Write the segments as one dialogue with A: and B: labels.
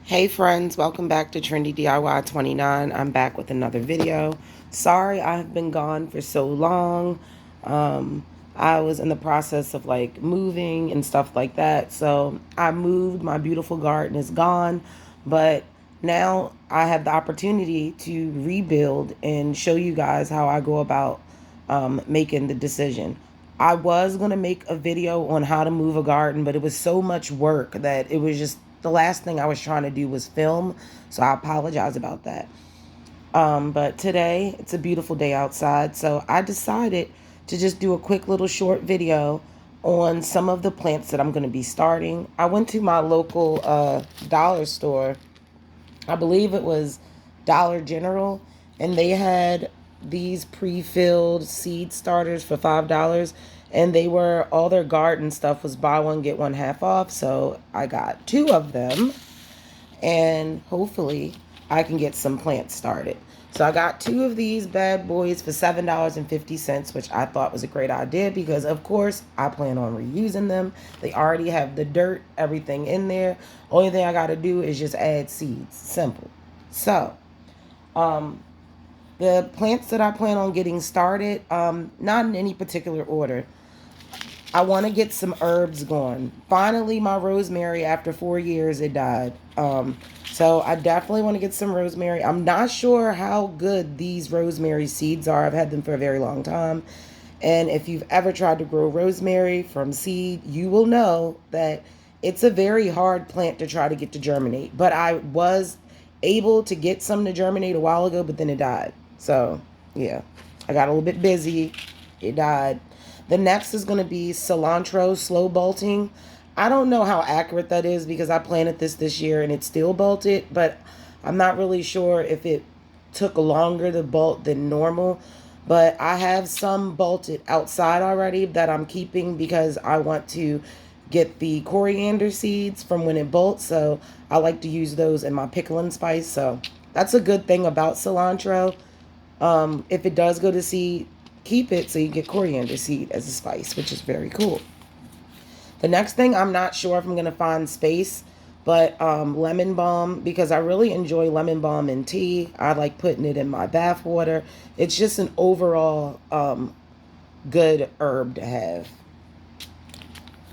A: Hey friends, welcome back to Trendy DIY 29. I'm back with another video. Sorry I have been gone for so long. I was in the process of like moving and stuff like that. So I moved, my beautiful garden is gone, but now I have the opportunity to rebuild and show you guys how I go about making the decision. I was going to make a video on how to move a garden, but it was so much work that it was just the last thing I was trying to do was film. So I apologize about that. But today it's a beautiful day outside. So I decided to just do a quick little short video on some of the plants that I'm going to be starting. I went to my local dollar store. I believe it was Dollar General, and they had these pre-filled seed starters for $5, and they were all their garden stuff was buy one get one half off. So I got two of them, and hopefully I can get some plants started. So I got two of these bad boys for $7.50, which I thought was a great idea because, of course, I plan on reusing them. They already have the dirt, everything in there. Only thing I got to do is just add seeds. Simple. So, um, the plants that I plan on getting started, not in any particular order. I want to get some herbs going. Finally, my rosemary, after 4 years, it died. So I definitely want to get some rosemary. I'm not sure how good these rosemary seeds are. I've had them for a very long time. And if you've ever tried to grow rosemary from seed, you will know that it's a very hard plant to try to get to germinate. But I was able to get some to germinate a while ago, but then it died. So, yeah, I got a little bit busy. It died. The next is going to be cilantro slow bolting. I don't know how accurate that is because I planted this year and it's still bolted, but I'm not really sure if it took longer to bolt than normal. But I have some bolted outside already that I'm keeping because I want to get the coriander seeds from when it bolts. So I like to use those in my pickling spice. So that's a good thing about cilantro. If it does go to seed, keep it so you get coriander seed as a spice, which is very cool. The next thing, I'm not sure if I'm going to find space, but lemon balm, because I really enjoy lemon balm in tea. I like putting it in my bath water. It's just an overall good herb to have.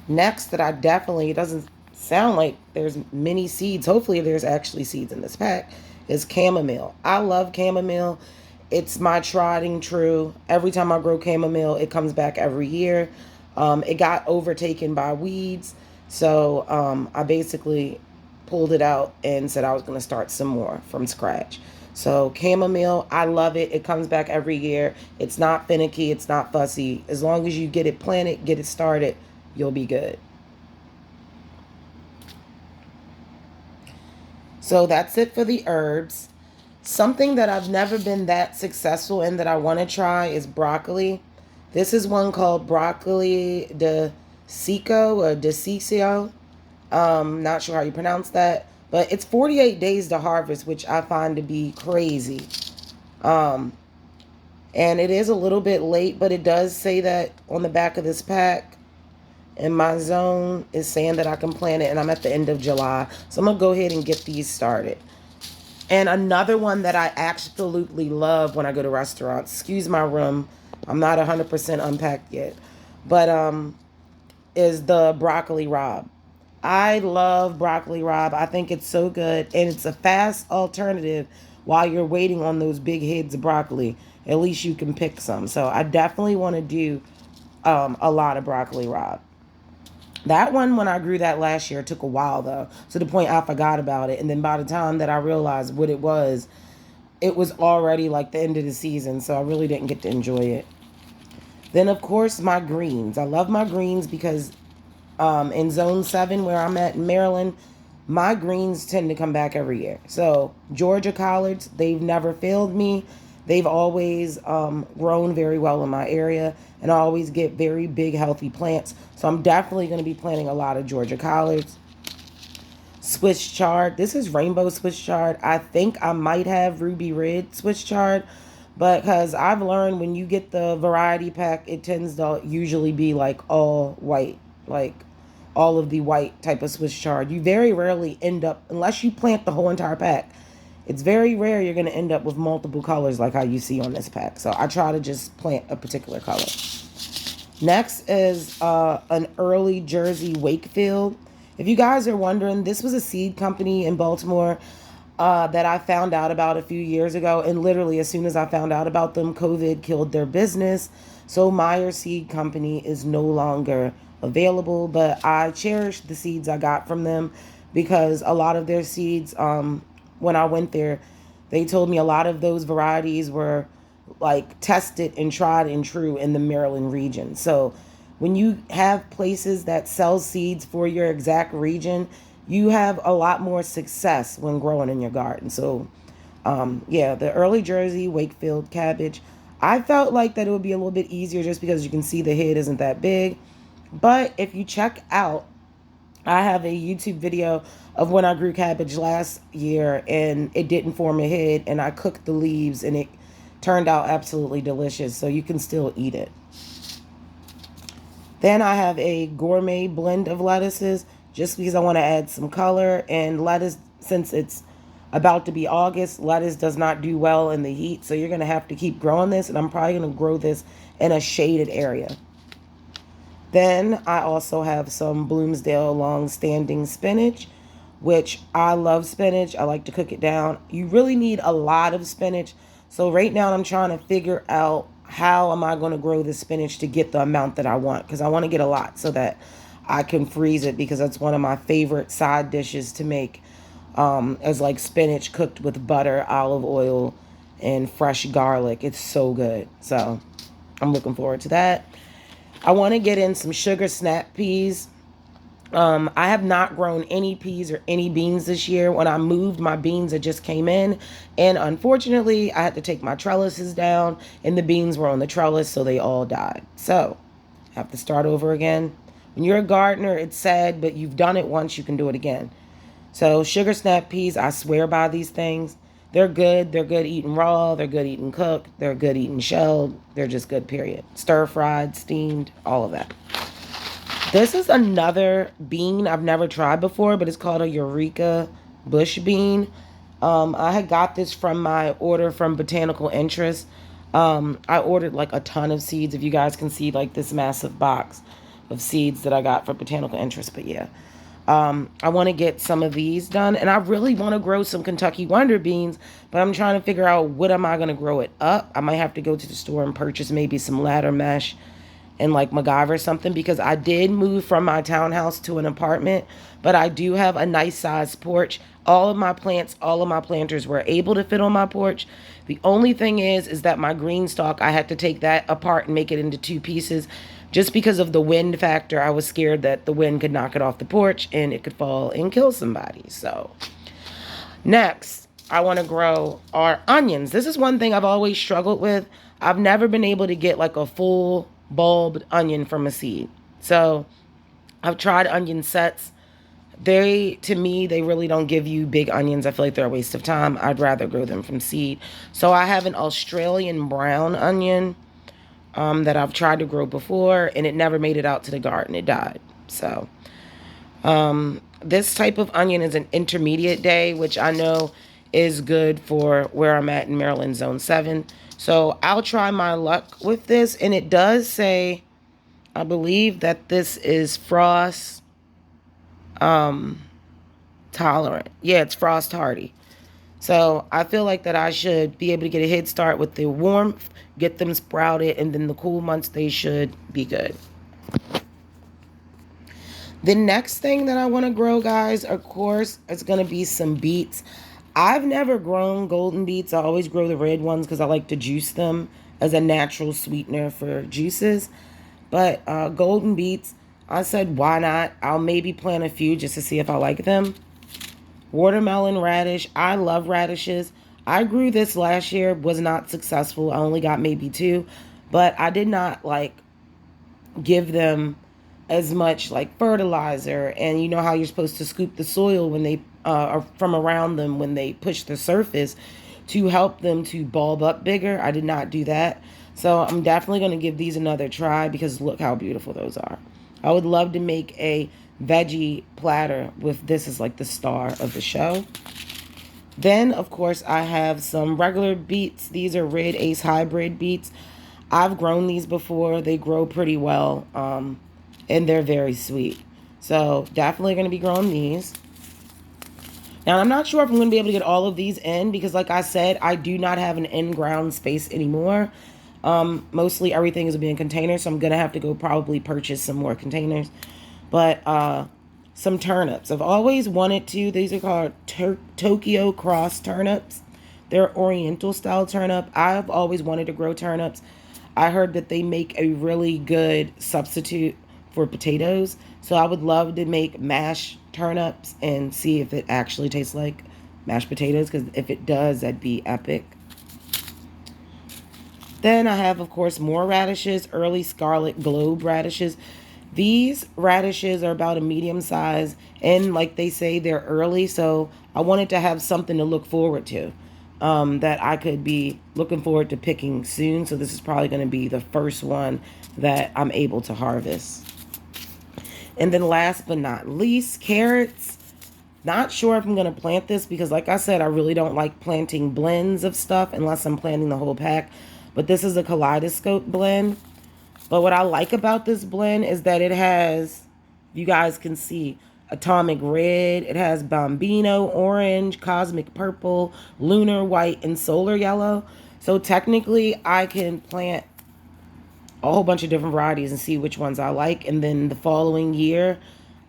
A: Next, that I definitely, it doesn't sound like there's many seeds. Hopefully, there's actually seeds in this pack, is chamomile. I love chamomile. It's my tried and true. Every time I grow chamomile, it comes back every year. It got overtaken by weeds. So I basically pulled it out and said I was going to start some more from scratch. So chamomile, I love it. It comes back every year. It's not finicky. It's not fussy. As long as you get it planted, get it started, you'll be good. So that's it for the herbs. Something that I've never been that successful in that I want to try is broccoli. This is one called broccoli de Seco or de Cicio. Not sure how you pronounce that, but it's 48 days to harvest, which I find to be crazy. Um, and it is a little bit late, but it does say that on the back of this pack. And my zone is saying that I can plant it, and I'm at the end of July. So I'm going to go ahead and get these started. And another one that I absolutely love when I go to restaurants, excuse my room, I'm not 100% unpacked yet, but is the broccoli rabe. I love broccoli rabe. I think it's so good, and it's a fast alternative while you're waiting on those big heads of broccoli. At least you can pick some. So I definitely want to do a lot of broccoli rabe. That one, when I grew that last year, it took a while though, to the point I forgot about it. And then by the time that I realized what it was already like the end of the season, so I really didn't get to enjoy it. Then, of course, my greens. I love my greens because in Zone 7, where I'm at in Maryland, my greens tend to come back every year. So, Georgia collards, they've never failed me. They've always grown very well in my area, and I always get very big, healthy plants. So, I'm definitely going to be planting a lot of Georgia collards. Swiss chard. This is rainbow Swiss chard. I think I might have ruby red Swiss chard, but because I've learned when you get the variety pack, it tends to usually be like all white. Like all of the white type of Swiss chard. You very rarely end up, unless you plant the whole entire pack, it's very rare you're going to end up with multiple colors like how you see on this pack. So I try to just plant a particular color. Next is an early Jersey Wakefield. If you guys are wondering, this was a seed company in Baltimore that I found out about a few years ago. And literally, as soon as I found out about them, COVID killed their business. So Meyer Seed Company is no longer available. But I cherish the seeds I got from them because a lot of their seeds, when I went there, they told me a lot of those varieties were like tested and tried and true in the Maryland region. So when you have places that sell seeds for your exact region, you have a lot more success when growing in your garden. So yeah, the early Jersey Wakefield cabbage, I felt like that it would be a little bit easier just because you can see the head isn't that big. But if you check out, I have a YouTube video of when I grew cabbage last year and it didn't form a head, and I cooked the leaves and it turned out absolutely delicious. So you can still eat it. Then I have a gourmet blend of lettuces just because I want to add some color. And lettuce, since it's about to be August, lettuce does not do well in the heat. So you're going to have to keep growing this. And I'm probably going to grow this in a shaded area. Then I also have some Bloomsdale long-standing spinach, which I love spinach. I like to cook it down. You really need a lot of spinach. So right now I'm trying to figure out how am I going to grow the spinach to get the amount that I want, because I want to get a lot so that I can freeze it, because that's one of my favorite side dishes to make, as like spinach cooked with butter, olive oil, and fresh garlic. It's so good. So I'm looking forward to that. I want to get in some sugar snap peas. I have not grown any peas or any beans this year. When I moved, my beans had just came in, and unfortunately I had to take my trellises down, and the beans were on the trellis, so they all died. So I have to start over again. When you're a gardener, it's sad, but you've done it once, you can do it again. So sugar snap peas, I swear by these things. They're good. They're good eating raw. They're good eating cooked. They're good eating shelled. They're just good, period. Stir fried, steamed, all of that. This is another bean I've never tried before, but it's called a Eureka bush bean. I had got this from my order from Botanical Interest. I ordered like a ton of seeds. If you guys can see like this massive box of seeds that I got for Botanical Interest. But yeah, I want to get some of these done. And I really want to grow some Kentucky Wonder Beans, but I'm trying to figure out what am I going to grow it up. I might have to go to the store and purchase maybe some ladder mesh and like MacGyver or something, because I did move from my townhouse to an apartment, but I do have a nice sized porch. All of my plants, all of my planters were able to fit on my porch. The only thing is that my green stalk, I had to take that apart and make it into two pieces just because of the wind factor. I was scared that the wind could knock it off the porch and it could fall and kill somebody. So next, I want to grow our onions. This is one thing I've always struggled with. I've never been able to get like a full bulbed onion from a seed. So I've tried onion sets. To me, they really don't give you big onions. I feel like they're a waste of time. I'd rather grow them from seed. So I have an Australian brown onion that I've tried to grow before, and it never made it out to the garden. It died. So this type of onion is an intermediate day, which I know is good for where I'm at in Maryland, Zone 7. So I'll try my luck with this. And it does say, I believe that this is frost tolerant. Yeah, it's frost hardy. So I feel like that I should be able to get a head start with the warmth, get them sprouted, and then the cool months, they should be good. The next thing that I want to grow, guys, of course, is going to be some beets. I've never grown golden beets. I always grow the red ones because I like to juice them as a natural sweetener for juices. But golden beets, I said, why not? I'll maybe plant a few just to see if I like them. Watermelon radish. I love radishes. I grew this last year, was not successful. I only got maybe 2. But I did not like give them as much like fertilizer, and you know how you're supposed to scoop the soil when they are from around them when they push the surface to help them to bulb up bigger. I did not do that. So I'm definitely going to give these another try because look how beautiful those are. I would love to make a veggie platter with this as like the star of the show. Then, of course, I have some regular beets. These are Red Ace Hybrid beets. I've grown these before. They grow pretty well, and they're very sweet. So definitely going to be growing these. Now, I'm not sure if I'm going to be able to get all of these in because, like I said, I do not have an in-ground space anymore. Mostly everything is being containers, so I'm going to have to go probably purchase some more containers. But some turnips. I've always wanted to. These are called Tokyo Cross turnips. They're Oriental style turnip. I've always wanted to grow turnips. I heard that they make a really good substitute for potatoes. So I would love to make mashed turnips and see if it actually tastes like mashed potatoes. Because if it does, that'd be epic. Then I have, of course, more radishes, early scarlet globe radishes. These radishes are about a medium size, and like they say, they're early, so I wanted to have something to look forward to, that I could be looking forward to picking soon. So this is probably going to be the first one that I'm able to harvest. And then last but not least, carrots. Not sure if I'm going to plant this because, like I said, I really don't like planting blends of stuff unless I'm planting the whole pack. But this is a kaleidoscope blend. But what I like about this blend is that it has, you guys can see, atomic red. It has Bambino orange, cosmic purple, lunar white, and solar yellow. So technically, I can plant a whole bunch of different varieties and see which ones I like. And then the following year,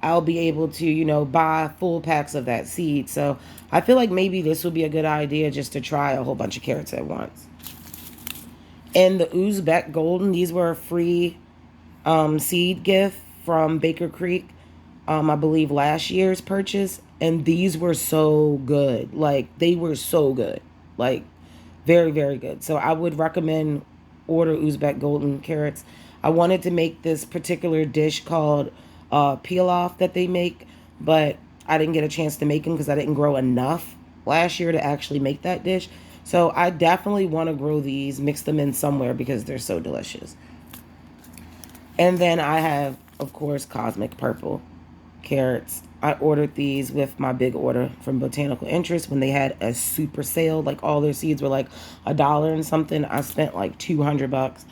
A: I'll be able to, buy full packs of that seed. So I feel like maybe this would be a good idea just to try a whole bunch of carrots at once. And the Uzbek Golden, these were a free seed gift from Baker Creek, I believe last year's purchase. And these were so good. Like, they were so good. Like, very, very good. So I would recommend order Uzbek Golden carrots. I wanted to make this particular dish called pilaf that they make, but I didn't get a chance to make them because I didn't grow enough last year to actually make that dish. So I definitely want to grow these, mix them in somewhere because they're so delicious. And then I have, of course, cosmic purple carrots. I ordered these with my big order from Botanical Interest when they had a super sale. Like, all their seeds were like $1 and something. I spent like $200.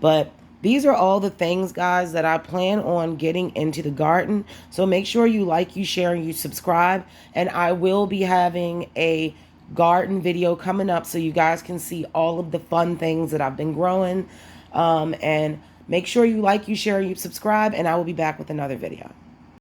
A: But these are all the things, guys, that I plan on getting into the garden. So make sure you like, you share, and you subscribe. And I will be having a garden video coming up so you guys can see all of the fun things that I've been growing. And make sure you like, you share, and you subscribe. And I will be back with another video.